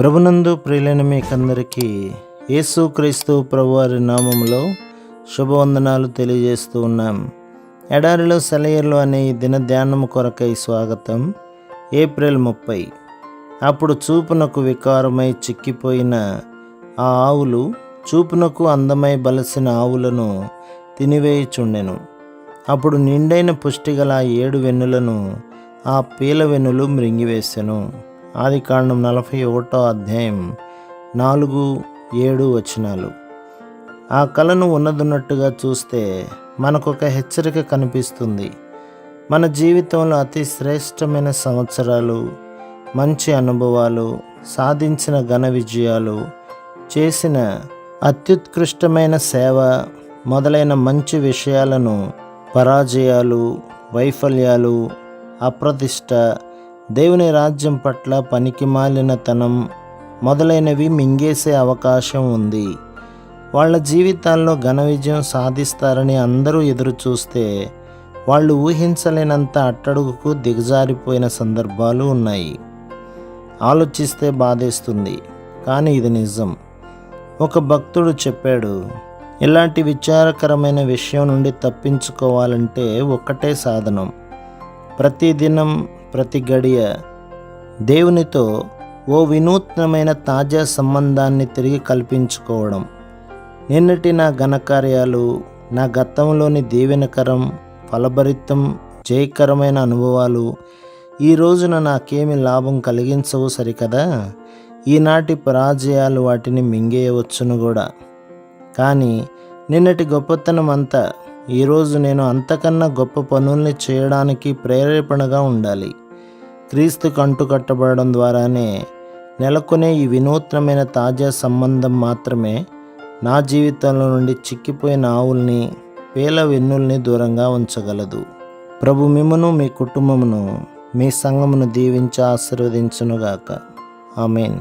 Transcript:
ప్రభునందు ప్రియులైన మీకందరికీ యేసుక్రీస్తు ప్రభువారి నామములో శుభవందనాలు తెలియజేస్తూ ఉన్నాం. ఎడారిలో సెలయేర్లు అనే ఈ దిన ధ్యానము కొరకై స్వాగతం. ఏప్రిల్ 30. అప్పుడు చూపునకు వికారమై చిక్కిపోయిన ఆ ఆవులు చూపునకు అందమై బలసిన ఆవులను తినివేయుచుండెను. అప్పుడు నిండైన పుష్టిగల 7 వెన్నులను ఆ పీల వెన్నులు మృంగివేసెను. ఆదికాండం 41వ అధ్యాయం 4-7 వచనాలు. ఆ కళను ఉన్నదున్నట్టుగా చూస్తే మనకొక హెచ్చరిక కనిపిస్తుంది. మన జీవితంలో అతి శ్రేష్టమైన సంవత్సరాలు, మంచి అనుభవాలు, సాధించిన ఘన విజయాలు, చేసిన అత్యుత్కృష్టమైన సేవ మొదలైన మంచి విషయాలను పరాజయాలు, వైఫల్యాలు, అప్రతిష్ట, దేవుని రాజ్యం పట్ల పనికిమాలినతనం మొదలైనవి మింగేసే అవకాశం ఉంది. వాళ్ళ జీవితాల్లో ఘన విజయం సాధిస్తారని అందరూ ఎదురు చూస్తే వాళ్ళు ఊహించలేనంత అట్టడుగుకు దిగజారిపోయిన సందర్భాలు ఉన్నాయి. ఆలోచిస్తే బాధేస్తుంది, కానీ ఇది నిజం. ఒక భక్తుడు చెప్పాడు, ఇలాంటి విచారకరమైన విషయం నుండి తప్పించుకోవాలంటే ఒక్కటే సాధనం. ప్రతిదినం ప్రతి గడియ దేవునితో ఓ వినూత్నమైన తాజా సంబంధాన్ని తిరిగి కల్పించుకోవడం. నిన్నటి నా ఘనకార్యాలు, నా గతంలోని దీవెనకరం, ఫలభరితం, జయకరమైన అనుభవాలు ఈ రోజున నాకేమి లాభం కలిగించవు సరికదా. ఈనాటి పరాజయాలు వాటిని మింగేయవచ్చును కూడా. కానీ నిన్నటి గొప్పతనం అంతా ఈరోజు నేను అంతకన్నా గొప్ప పనుల్ని చేయడానికి ప్రేరేపణగా ఉండాలి. క్రీస్తుకు అంటుకట్టబడడం ద్వారానే నెలకొనే ఈ వినూత్నమైన తాజా సంబంధం మాత్రమే నా జీవితంలో నుండి చిక్కిపోయిన ఆవుల్ని, పేల వెన్నుల్ని దూరంగా ఉంచగలదు. ప్రభు మిమ్మును, మీ కుటుంబమును, మీ సంఘమును దీవించి ఆశీర్వదించునుగాక. ఆమేన్.